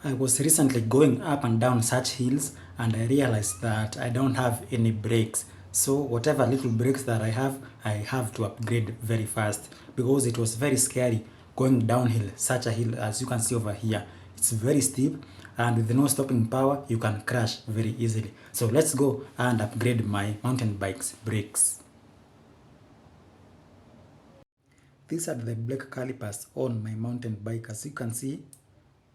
I was recently going up and down such hills and I realized that I don't have any brakes. So whatever little brakes that I have to upgrade very fast because it was very scary going downhill, such a hill as you can see over here. It's very steep and with no stopping power, you can crash very easily. So let's go and upgrade my mountain bike's brakes. These are the brake calipers on my mountain bike. As you can see,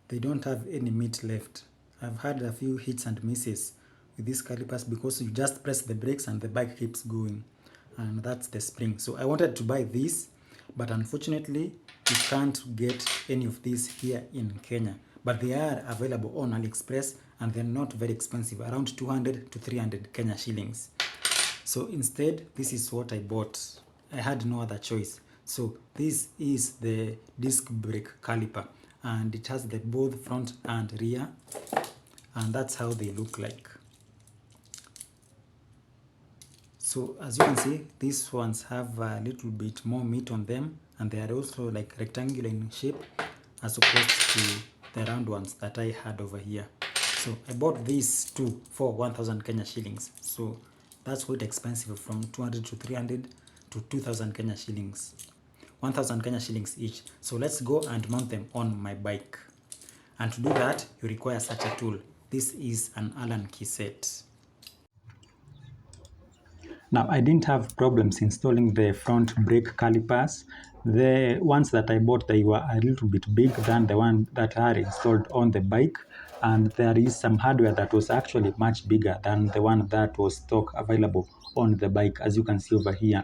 they don't have any meat left. I've had a few hits and misses with these calipers because you just press the brakes and the bike keeps going, and that's the spring. So I wanted to buy this, but unfortunately you can't get any of these here in Kenya, but they are available on AliExpress and they're not very expensive, around 200 to 300 Kenya shillings. So instead, this is what I bought. I had no other choice. So this is the disc brake caliper and it has the both front and rear, and that's how they look like. So as you can see, these ones have a little bit more meat on them and they are also like rectangular in shape as opposed to the round ones that I had over here. So I bought these two for 1000 Kenya shillings. So that's quite expensive, from 200 to 300 to 2000 Kenya shillings. 1000 Kenya shillings each. So let's go and mount them on my bike. And to do that, you require such a tool. This is an Allen key set. Now, I didn't have problems installing the front brake calipers. The ones that I bought, they were a little bit big than the one that are installed on the bike. And there is some hardware that was actually much bigger than the one that was stock available on the bike, as you can see over here.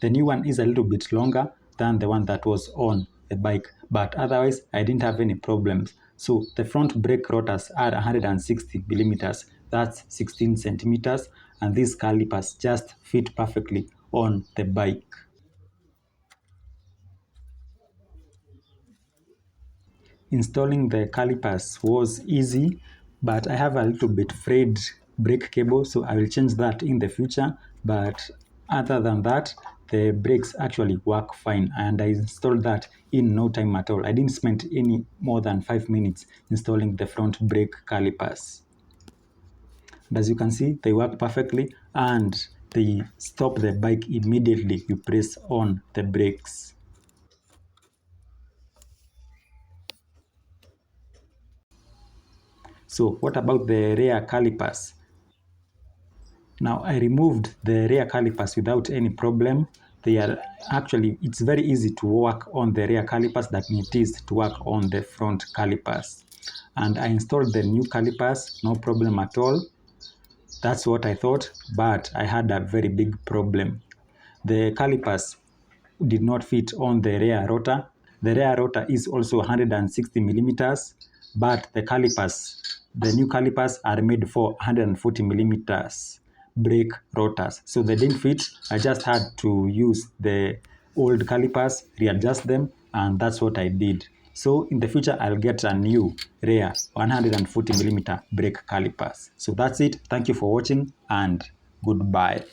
The new one is a little bit longer than the one that was on the bike, but otherwise I didn't have any problems. So the front brake rotors are 160 millimeters, that's 16 centimeters, and these calipers just fit perfectly on the bike. Installing the calipers was easy, but I have a little bit frayed brake cable, so I will change that in the future. But other than that, the brakes actually work fine, and I installed that in no time at all. I didn't spend any more than 5 minutes installing the front brake calipers. And as you can see, they work perfectly and they stop the bike immediately you press on the brakes. So what about the rear calipers? Now I removed the rear calipers without any problem. They are actually, it's very easy to work on the rear calipers than it is to work on the front calipers. And I installed the new calipers, no problem at all. That's what I thought, but I had a very big problem. The calipers did not fit on the rear rotor. The rear rotor is also 160 millimeters, but the new calipers are made for 140 millimeters brake rotors. So they didn't fit. I just had to use the old calipers, readjust them, and that's what I did. So in the future, I'll get a new rear 140 millimeter brake calipers. So that's it. Thank you for watching and goodbye.